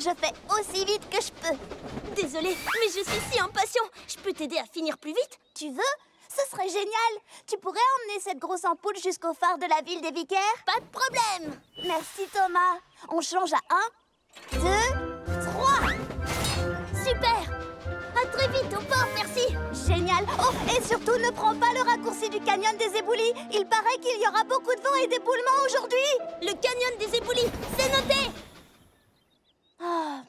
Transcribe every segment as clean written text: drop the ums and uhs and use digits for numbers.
Je fais aussi vite que je peux. Désolée, mais je suis si impatient. Je peux t'aider à finir plus vite? Tu veux? Ce serait génial. Tu pourrais emmener cette grosse ampoule jusqu'au phare de la ville des Vicaires? Pas de problème. Merci Thomas. On change à 1, 2, 3. Super. À très vite au port, merci. Génial. Oh, et surtout ne prends pas le raccourci du canyon des éboulis. Il paraît qu'il y aura beaucoup de vent et d'éboulements aujourd'hui. Le canyon des éboulis, c'est noté. Ah.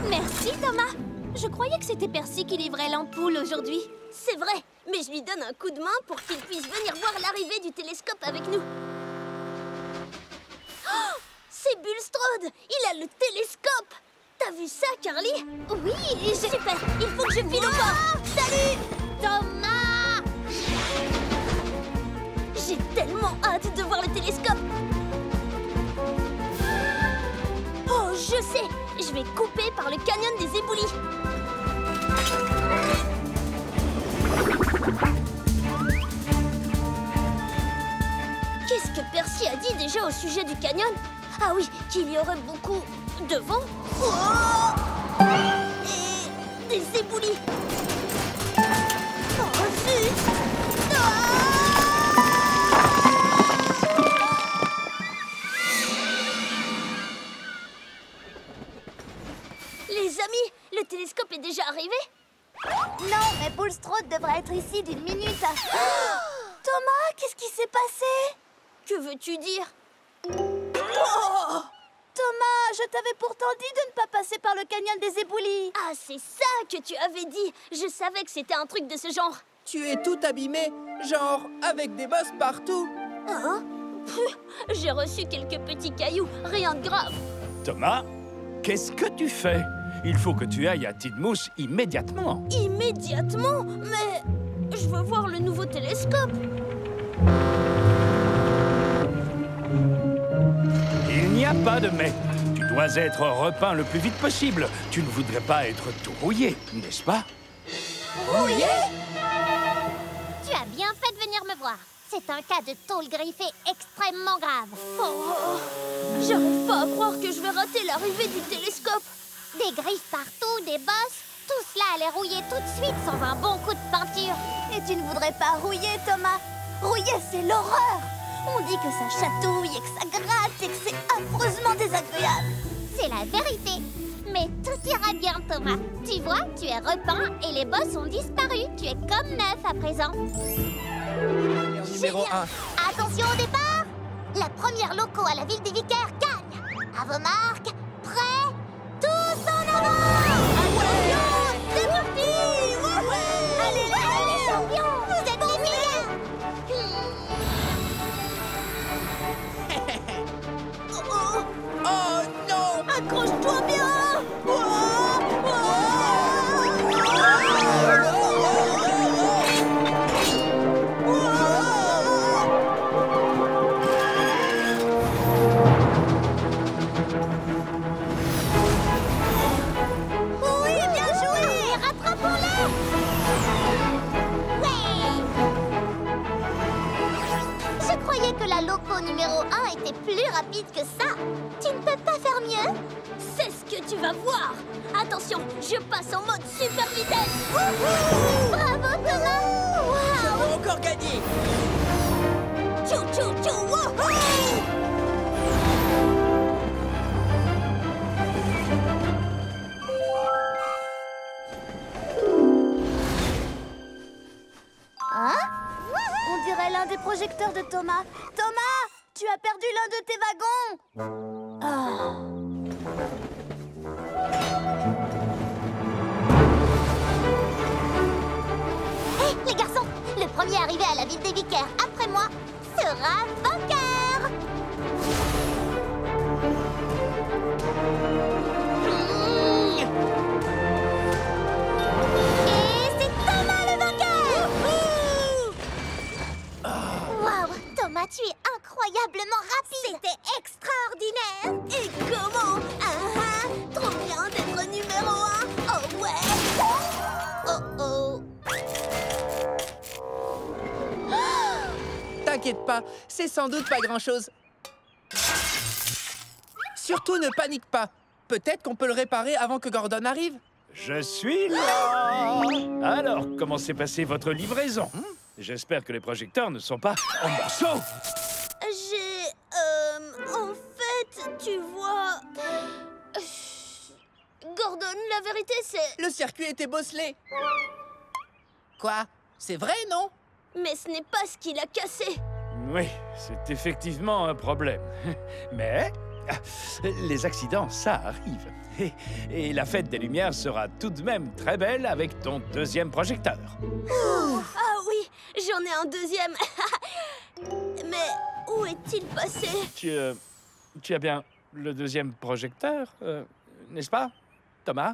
Merci Thomas. Je croyais que c'était Percy qui livrait l'ampoule aujourd'hui. C'est vrai, mais je lui donne un coup de main pour qu'il puisse venir voir l'arrivée du télescope avec nous. Oh, c'est Bulstrode. Il a le télescope. T'as vu ça, Carly? Oui, super. Il faut que je file au port. Salut, Thomas. J'ai tellement hâte de voir le télescope. Oh, je sais. Je vais couper par le canyon des éboulis. Qu'est-ce que Percy a dit déjà au sujet du canyon? Ah oui, qu'il y aurait beaucoup de vent. Oh, et des éboulis. Oh, zut. Les amis, le télescope est déjà arrivé? Non, mais Bulstrode devrait être ici d'une minute. Thomas, qu'est-ce qui s'est passé? Que veux-tu dire? Oh Thomas, je t'avais pourtant dit de ne pas passer par le canyon des éboulis. Ah, c'est ça que tu avais dit. Je savais que c'était un truc de ce genre. Tu es tout abîmé, genre avec des bosses partout. Hein? J'ai reçu quelques petits cailloux, rien de grave. Thomas, qu'est-ce que tu fais? Il faut que tu ailles à Tidmouth immédiatement. Immédiatement? Mais je veux voir le nouveau télescope. Il n'y a pas de mais. Tu dois être repeint le plus vite possible. Tu ne voudrais pas être tout rouillé, n'est-ce pas? Rouillé? Tu as bien fait de venir me voir. C'est un cas de tôle griffée extrêmement grave. Oh, j'arrive pas à croire que je vais rater l'arrivée du télescope. Des griffes partout, des bosses, tout cela allait rouiller tout de suite sans un bon coup de peinture. Et tu ne voudrais pas rouiller, Thomas? Rouiller, c'est l'horreur. On dit que ça chatouille et que ça gratte et que c'est affreusement désagréable. C'est la vérité. Mais tout ira bien, Thomas. Tu vois, tu es repeint et les bosses ont disparu. Tu es comme neuf à présent. Numéro 1. Attention au départ. La première loco à la ville des Vicaires gagne. À vos marques, prêts, tous en avant. Attention, c'est parti. Allez, les champions, vous êtes les meilleurs. Oh non! Accroche-toi bien. Oui, bien joué. Rattrapons-les. Ouais. Je croyais que la loco numéro 1 était plus rapide que ça. Tu ne peux pas faire mieux? C'est ce que tu vas voir. Attention, je passe en mode super vitesse. Bravo, Thomas. Je Waouh. peux encore gagner! Tchou tchou tchou. Wouhou. Hein? On dirait l'un des projecteurs de Thomas. Thomas, tu as perdu l'un de tes wagons. Ah. Hé, les garçons, le premier arrivé à la ville des Vicaires après moi sera vainqueur. Et c'est Thomas le vainqueur. Waouh, Thomas, tu es incroyablement rapide. C'était extraordinaire. Et comment? Trop bien d'être numéro 1. Oh ouais. Oh oh. T'inquiète pas, c'est sans doute pas grand-chose. Surtout ne panique pas. Peut-être qu'on peut le réparer avant que Gordon arrive. Je suis là. Alors, comment s'est passée votre livraison? J'espère que les projecteurs ne sont pas en morceaux. En fait, tu vois... Gordon, la vérité, c'est... Le circuit était bosselé. Quoi? C'est vrai, non? Mais ce n'est pas ce qui l'a cassé. Oui, c'est effectivement un problème. Mais les accidents, ça arrive. Et la fête des Lumières sera tout de même très belle avec ton deuxième projecteur. Ah oui, j'en ai un deuxième. Mais où est-il passé? Tu as bien le deuxième projecteur, n'est-ce pas, Thomas?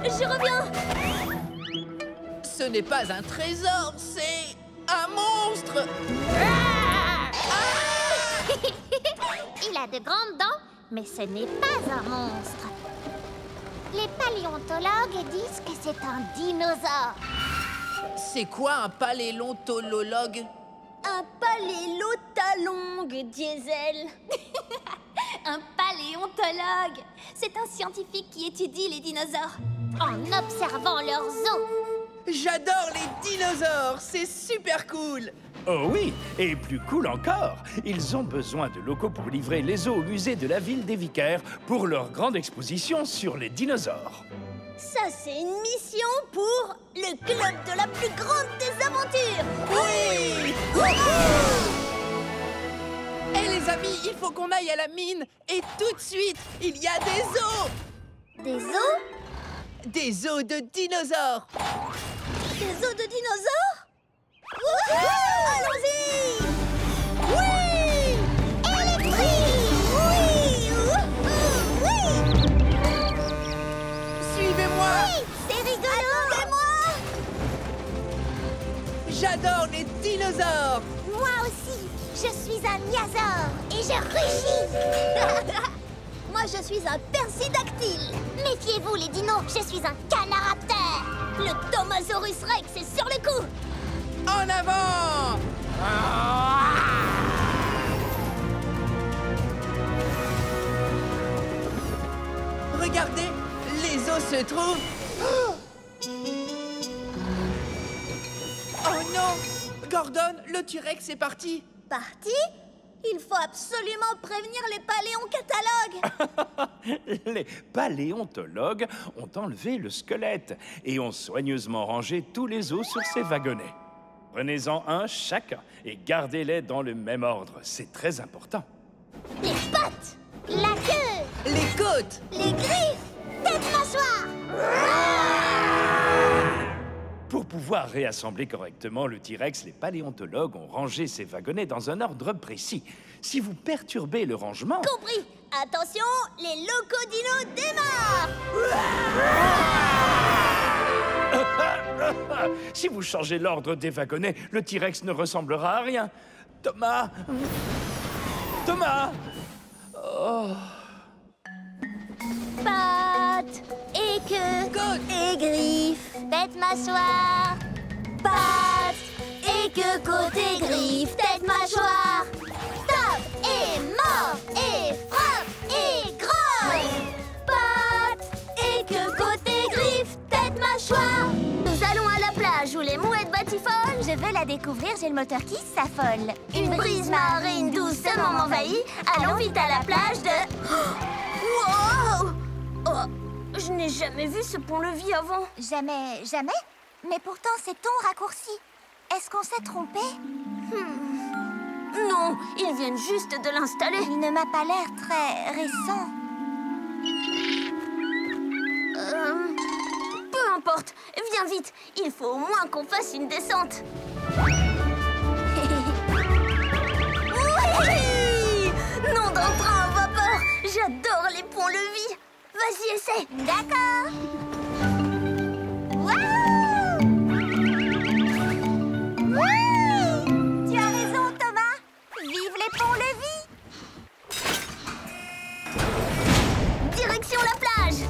Je reviens. Ce n'est pas un trésor, c'est un monstre. Il a de grandes dents, mais ce n'est pas un monstre. Les paléontologues disent que c'est un dinosaure. C'est quoi un paléontologue? Un palélotalongue, Diesel. Un paléontologue. C'est un scientifique qui étudie les dinosaures. En observant leurs os. J'adore les dinosaures, c'est super cool. Oh oui, et plus cool encore, ils ont besoin de locaux pour livrer les os au musée de la ville des Vicaires pour leur grande exposition sur les dinosaures. Ça, c'est une mission pour le club de la plus grande des aventures. Oui! Hé les amis, il faut qu'on aille à la mine. Et tout de suite, il y a des os. Des os? Des os de dinosaures. Des os de dinosaures? Allons-y! Oui! Électrique! Oui! Oui! Suivez-moi. C'est rigolo! Attendez-moi! J'adore les dinosaures. Moi aussi, je suis un niasaure et je rugis. Moi, je suis un persidactyle. Méfiez-vous les dinos, je suis un canaraptor. Le Thomasaurus Rex est sur le coup. En avant. Regardez, les os se trouvent. Oh non! Gordon, le T-Rex est parti. Parti? Il faut absolument prévenir les paléoncatalogues. Les paléontologues ont enlevé le squelette et ont soigneusement rangé tous les os sur ces wagonnets. Prenez-en un chacun et gardez-les dans le même ordre. C'est très important. Les pattes, La queue, Les côtes. les griffes. tête mâchoire. Pour pouvoir réassembler correctement le T-Rex, les paléontologues ont rangé ces wagonnets dans un ordre précis. Si vous perturbez le rangement... Compris. Attention, les locodinos démarrent. Si vous changez l'ordre des wagonnets, le T-Rex ne ressemblera à rien. Thomas! Thomas! Oh. Pattes et queue Côtes. et griffes. Tête mâchoire. Pattes et queue, côte et griffes. Tête, mâchoire. Tape et mord et frappe et grogne. Pattes et queue, côte et griffes. Tête, mâchoire. Nous allons à la plage où les mouettes batifolent. Je veux la découvrir, j'ai le moteur qui s'affole. Une brise marine doucement m'envahit. Allons vite à la plage de... Wow! Oh, je n'ai jamais vu ce pont-levis avant. Jamais, jamais. Mais pourtant, c'est ton raccourci. Est-ce qu'on s'est trompé? Non, ils viennent juste de l'installer. Il ne m'a pas l'air très récent. Peu importe, viens vite. Il faut au moins qu'on fasse une descente. Oui! Nom d'un train à vapeur. J'adore les ponts-levis. Vas-y, essaie. D'accord. Oui! Tu as raison, Thomas. Vive les ponts-levis! Direction la plage.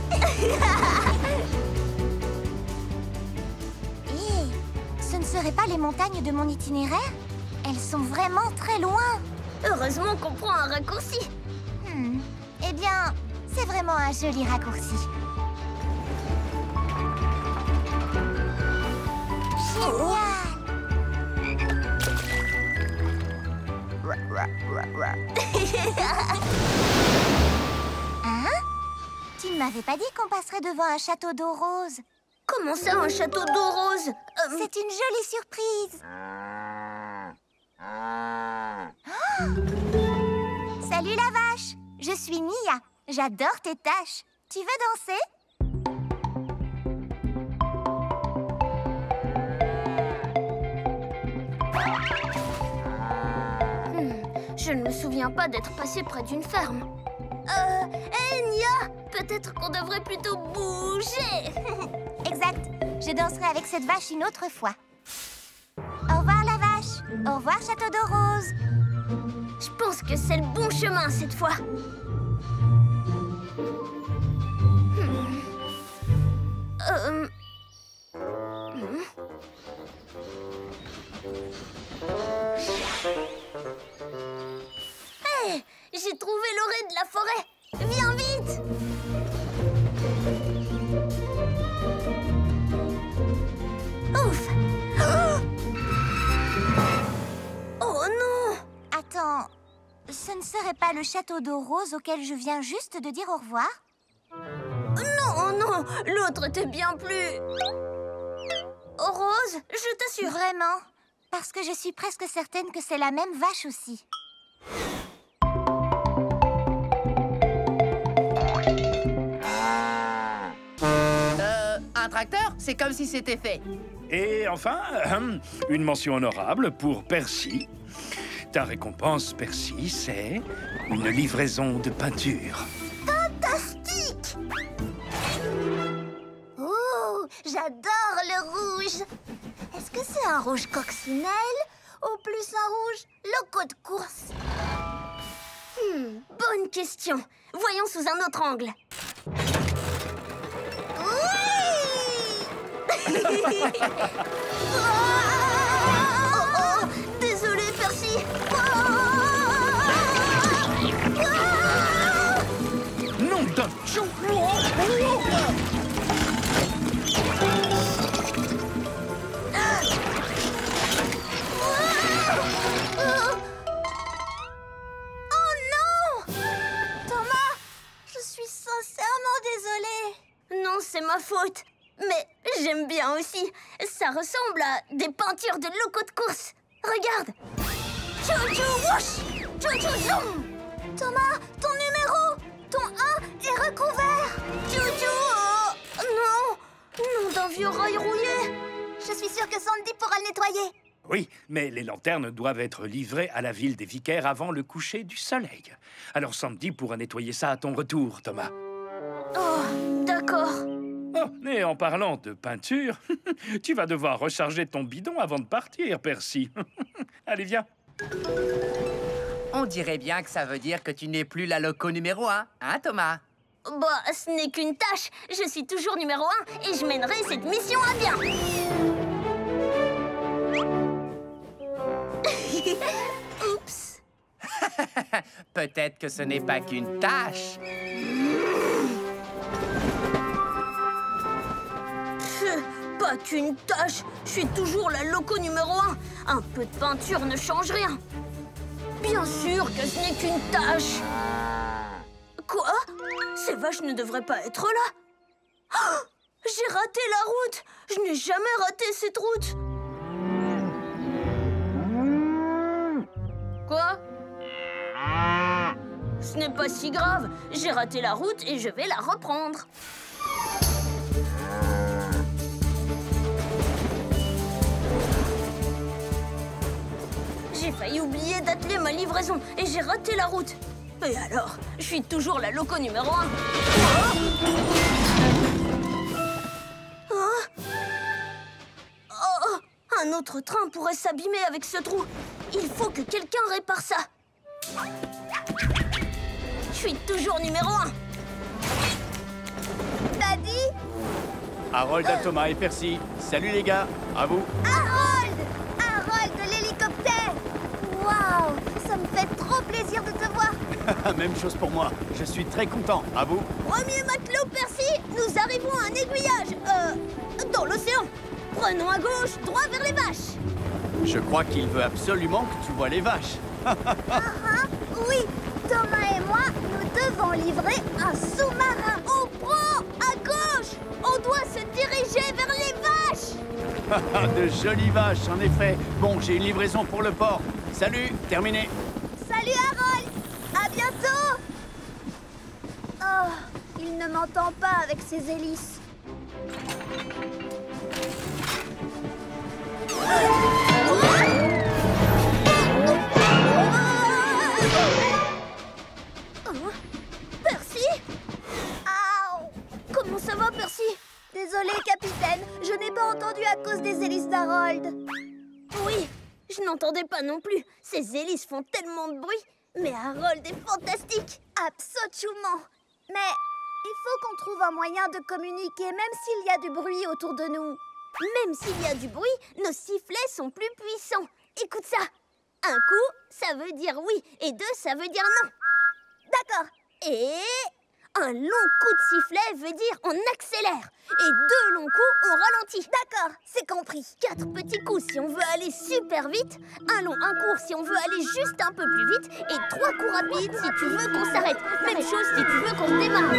Ce ne seraient pas les montagnes de mon itinéraire? Elles sont vraiment très loin. Heureusement qu'on prend un raccourci. Eh bien, c'est vraiment un joli raccourci. Génial! Hein? Tu ne m'avais pas dit qu'on passerait devant un château d'eau rose. Comment ça, un château d'eau rose? C'est une jolie surprise. Salut la vache, je suis Mia. J'adore tes tâches. Tu veux danser? Je ne me souviens pas d'être passé près d'une ferme. Hé, Nia, peut-être qu'on devrait plutôt bouger. Exact. Je danserai avec cette vache une autre fois. Au revoir la vache. Au revoir château d'eau rose. Je pense que c'est le bon chemin cette fois. Hey, j'ai trouvé l'orée de la forêt. Viens vite. Ouf. Oh non. Attends, ce ne serait pas le château d'eau rose auquel je viens juste de dire au revoir? Non, non, l'autre était bien plus... rose, je t'assure. Vraiment? Parce que je suis presque certaine que c'est la même vache aussi. Un tracteur? C'est comme si c'était fait. Et enfin, une mention honorable pour Percy. Ta récompense, Percy, c'est une livraison de peinture. Fantastique! Oh, j'adore le rouge. Est-ce que c'est un rouge coccinelle ou plus un rouge loco de course? Bonne question. Voyons sous un autre angle. Oh, désolé, Percy. Nom d'un chou! Oh non! Thomas, je suis sincèrement désolée. Non, c'est ma faute. Mais j'aime bien aussi. Ça ressemble à des peintures de locaux de course. Regarde. Chou-chou whoosh! Chou-chou zoom! Thomas, ton numéro, ton 1 est recouvert. Chou-chou non! Nom d'un vieux rail rouillé. Je suis sûre que Sandy pourra le nettoyer. Oui, mais les lanternes doivent être livrées à la ville des Vicaires avant le coucher du soleil. Alors Sandy pourra nettoyer ça à ton retour, Thomas. Oh, d'accord. Oh, et en parlant de peinture, tu vas devoir recharger ton bidon avant de partir, Percy. Allez, viens. On dirait bien que ça veut dire que tu n'es plus la loco numéro 1, hein, Thomas? Bah, ce n'est qu'une tâche. Je suis toujours numéro 1 et je mènerai cette mission à bien. Oups. Peut-être que ce n'est pas qu'une tâche. Pas qu'une tâche. Je suis toujours la loco numéro 1. Un peu de peinture ne change rien. Bien sûr que ce n'est qu'une tâche. Quoi? Ces vaches ne devraient pas être là. Oh, j'ai raté la route. Je n'ai jamais raté cette route. Quoi? Ce n'est pas si grave. J'ai raté la route et je vais la reprendre. J'ai failli oublier d'atteler ma livraison et j'ai raté la route. Et alors, je suis toujours la loco numéro 1. Oh, un autre train pourrait s'abîmer avec ce trou. Il faut que quelqu'un répare ça. Je suis toujours numéro 1. T'as dit? Harold, Thomas et Percy. Salut les gars, à vous. Harold! Harold de l'hélicoptère! Waouh! Ça me fait trop même chose pour moi. Je suis très content. À vous. Premier matelot Percy, nous arrivons à un aiguillage. Dans l'océan. Prenons à gauche, droit vers les vaches. Je crois qu'il veut absolument que tu vois les vaches. Oui, Thomas et moi, nous devons livrer un sous-marin. On prend à gauche. On doit se diriger vers les vaches. De jolies vaches, en effet. Bon, j'ai une livraison pour le port. Salut, terminé. Salut Harold. À bientôt. Oh, il ne m'entend pas avec ses hélices. Percy? Aouh! Comment ça va, Percy? Désolé, capitaine, je n'ai pas entendu à cause des hélices d'Harold. Oui, je n'entendais pas non plus. Ces hélices font tellement de bruit. Mais Harold est fantastique. Absolument. Mais il faut qu'on trouve un moyen de communiquer, même s'il y a du bruit autour de nous. Même s'il y a du bruit, nos sifflets sont plus puissants. Écoute ça. Un coup, ça veut dire oui. Et deux, ça veut dire non. D'accord. Et un long coup de sifflet veut dire on accélère. Et deux longs coups, on ralentit. D'accord, c'est compris. 4 petits coups si on veut aller super vite. Un court si on veut aller juste un peu plus vite. Et 3 coups rapides si tu veux qu'on s'arrête. Même chose si tu veux qu'on redémarre.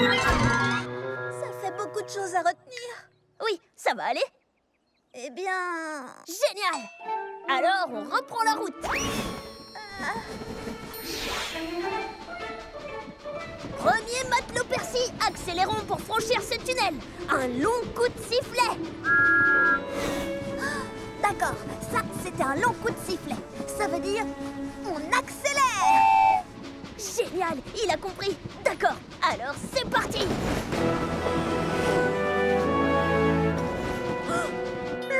Ça fait beaucoup de choses à retenir. Oui, ça va aller? Eh bien... Génial! Alors, on reprend la route. Premier matelot Percy, accélérons pour franchir ce tunnel. Un long coup de sifflet. D'accord, ça, c'était un long coup de sifflet. Ça veut dire... on accélère! Génial, il a compris. D'accord, alors c'est parti.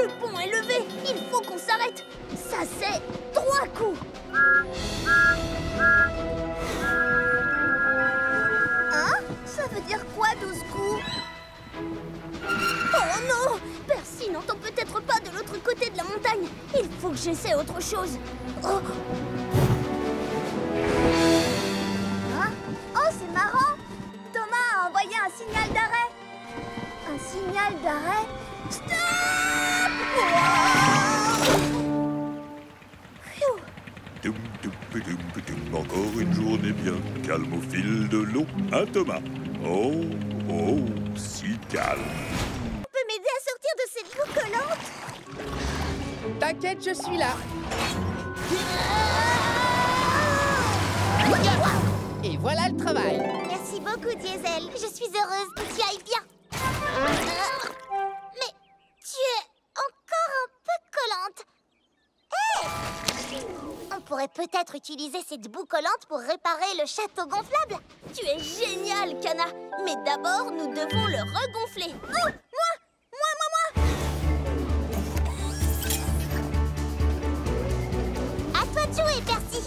Le pont est levé, il faut qu'on s'arrête. Ça, c'est 3 coups. Hein? Ça veut dire quoi, 12 coups? Oh non! Percy n'entend peut-être pas de l'autre côté de la montagne. Il faut que j'essaie autre chose. Oh. Hein? Oh, c'est marrant! Thomas a envoyé un signal d'arrêt. Un signal d'arrêt? Stop! Encore une journée bien calme au fil de l'eau. Hein, Thomas? Oh, si calme. Tu peux m'aider à sortir de cette boue collante? T'inquiète, je suis là. Et voilà le travail. Merci beaucoup, Diesel. Je suis heureuse que tu ailles bien. Mais tu es encore un peu collante. Hé! On pourrait peut-être utiliser cette boue collante pour réparer le château gonflable. Tu es génial, Kana. Mais d'abord, nous devons le regonfler. Oh, moi! À toi de jouer, Percy.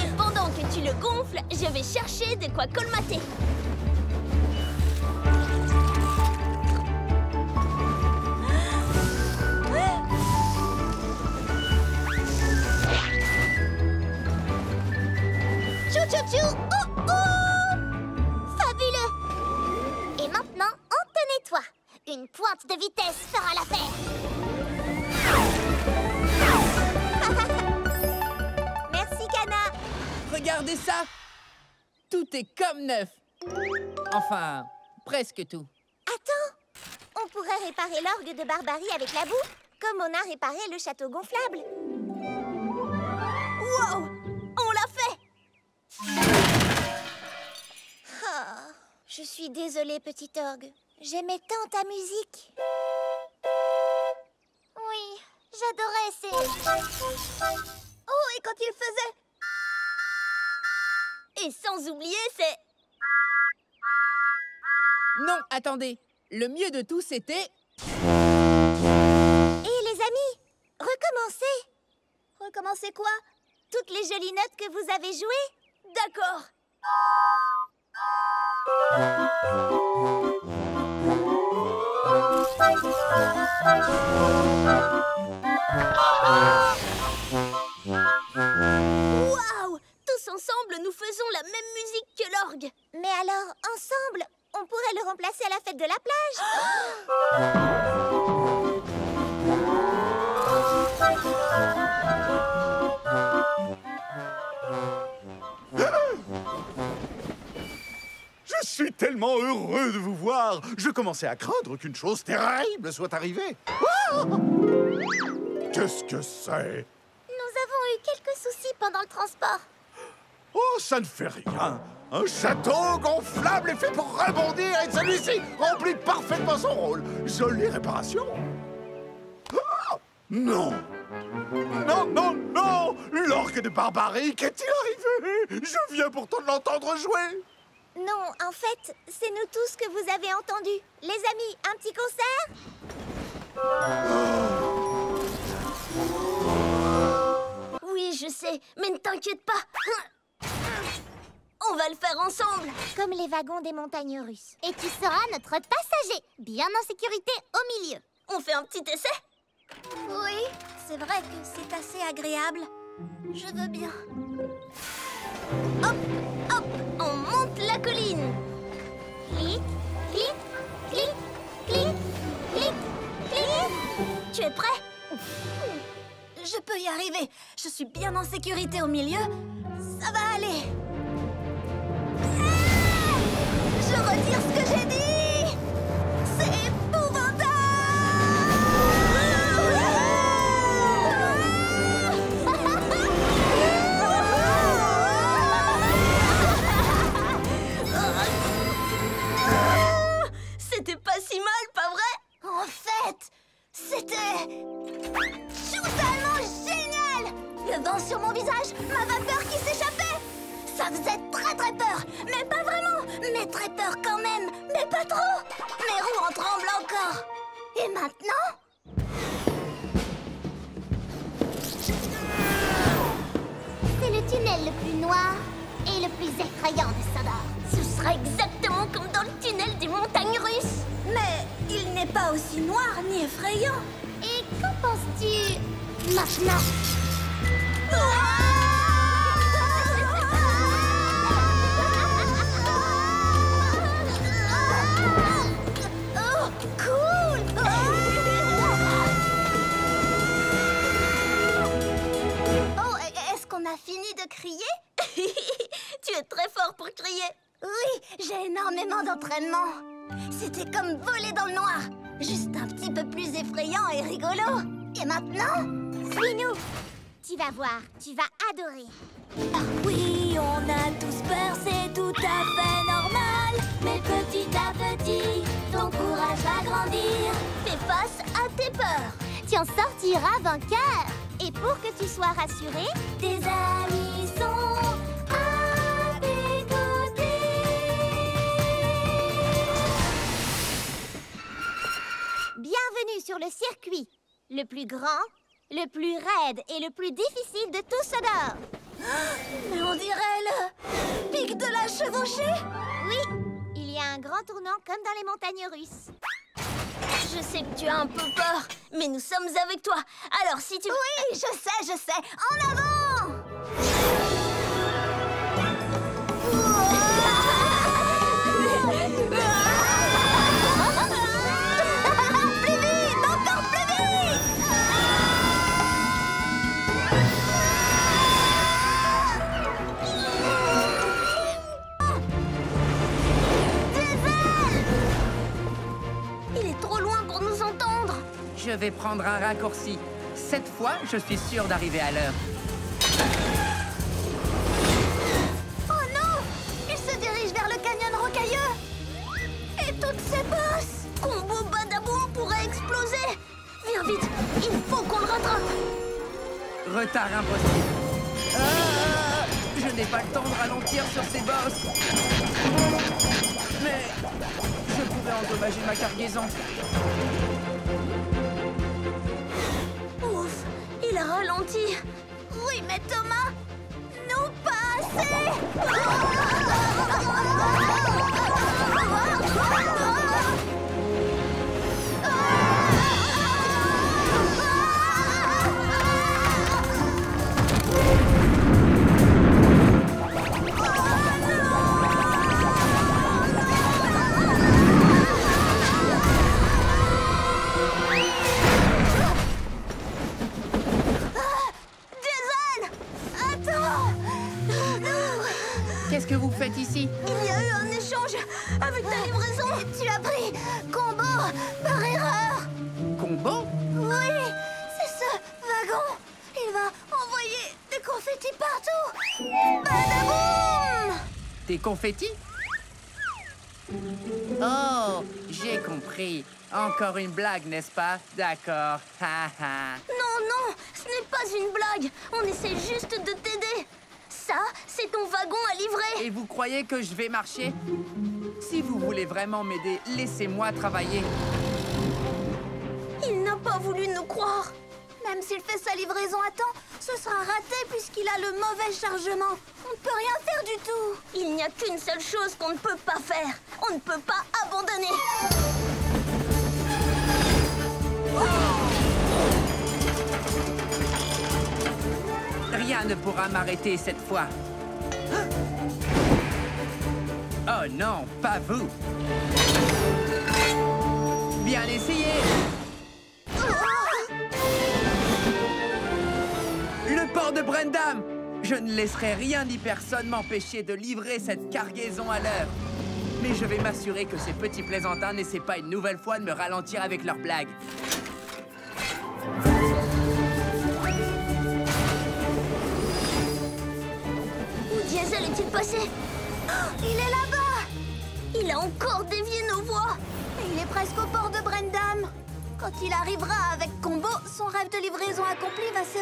Et pendant que tu le gonfles, je vais chercher de quoi colmater. Chou-chou-chou! Oh, oh! Fabuleux! Et maintenant, on te nettoie. Une pointe de vitesse fera l'affaire. Merci, Kana. Regardez ça. Tout est comme neuf. Enfin, presque tout. Attends, on pourrait réparer l'orgue de Barbarie avec la boue, comme on a réparé le château gonflable. Wow! On l'a fait! Oh, je suis désolée, petit orgue. J'aimais tant ta musique. Oui, j'adorais ces... Oh, et quand il faisait... Et sans oublier, c'est... Non, attendez. Le mieux de tout, c'était... Et les amis, recommencez. Recommencer quoi? Toutes les jolies notes que vous avez jouées. D'accord. tellement heureux de vous voir. Je commençais à craindre qu'une chose terrible soit arrivée. Ah! Qu'est-ce que c'est? Nous avons eu quelques soucis pendant le transport. Oh, ça ne fait rien. Un château gonflable est fait pour rebondir et celui-ci remplit parfaitement son rôle. Jolie réparation. Ah! Non. Non, non, non! L'orgue de barbarie, qu'est-il arrivé? Je viens pourtant de l'entendre jouer. Non, en fait, c'est nous tous que vous avez entendus. Les amis, un petit concert? Oui, je sais, mais ne t'inquiète pas. On va le faire ensemble. Comme les wagons des montagnes russes. Et tu seras notre passager, bien en sécurité au milieu. On fait un petit essai? Oui, c'est vrai que c'est assez agréable. Je veux bien. Hop, hop, on monte la colline. Clic, clic, clic, clic, clic, clic. Tu es prêt? Je peux y arriver. Je suis bien en sécurité au milieu. Ça va aller. Je retire ce que j'ai dit. C'est épouvantable. C'était pas si mal, pas vrai? En fait, c'était totalement génial. Le vent sur mon visage, ma vapeur qui s'échappait. Ça faisait très peur, mais pas vraiment. Mais très peur quand même, mais pas trop. Mes roues en tremblent encore. Et maintenant? C'est le tunnel le plus noir et le plus effrayant de Sodor. Ce sera exactement comme dans le tunnel des montagnes russes. Mais il n'est pas aussi noir ni effrayant. Et qu'en penses-tu maintenant? Oh, cool! Oh, est-ce qu'on a fini de crier? Tu es très fort pour crier. Oui, j'ai énormément d'entraînement. C'était comme voler dans le noir. Juste un petit peu plus effrayant et rigolo. Et maintenant? Suis-nous. Tu vas voir, tu vas adorer. Ah oui, on a tous peur, c'est tout à fait normal. Mais petit à petit, ton courage va grandir. Fais face à tes peurs. Tu en sortiras vainqueur. Et pour que tu sois rassuré, Tes amis sont à tes côtés. bienvenue sur le circuit. Le plus grand, le plus raide et le plus difficile de tout Sodor. Mais on dirait le pic de la chevauchée. Oui, il y a un grand tournant comme dans les montagnes russes. Je sais que tu as un peu peur, mais nous sommes avec toi. Alors si tu... Oui, je sais. En avant! Plus vite! Encore plus vite! Il est trop loin pour nous entendre. Je vais prendre un raccourci. Cette fois, je suis sûr d'arriver à l'heure. Oh non! Il se dirige vers le canyon rocailleux! Et toutes ces bosses! Combo Badaboum pourrait exploser. Viens vite, il faut qu'on le rattrape. Retard impossible. Je n'ai pas le temps de ralentir sur ces bosses. Mais je pourrais endommager ma cargaison. Ouf, il a ralenti. Oui, mais Thomas, nous pas assez! Qu'est-ce que vous faites ici? Il y a eu un échange change avec ta livraison. Tu as pris Combo par erreur. Combo? Oui, c'est ce wagon. Il va envoyer des confettis partout. Badaboum! Des confettis? Oh, j'ai compris. Encore une blague, n'est-ce pas? D'accord. Ha ha. Non, non, ce n'est pas une blague. On essaie juste de t'aider. Ça, c'est ton wagon à livrer. Et vous croyez que je vais marcher? Si vous voulez vraiment m'aider, laissez-moi travailler. Il n'a pas voulu nous croire. Même s'il fait sa livraison à temps, ce sera raté puisqu'il a le mauvais chargement. On ne peut rien faire du tout. Il n'y a qu'une seule chose qu'on ne peut pas faire. On ne peut pas abandonner. Rien ne pourra m'arrêter cette fois. Oh non, pas vous. Bien essayé. Le port de Brendam. Je ne laisserai rien ni personne m'empêcher de livrer cette cargaison à l'heure. Mais je vais m'assurer que ces petits plaisantins n'essaient pas une nouvelle fois de me ralentir avec leurs blagues. Où Diesel est-il passé? Oh, il est là-bas. Il a encore dévié nos voies. Et il est presque au port de Brendam. Quand il arrivera avec Combo, son rêve de livraison accompli va se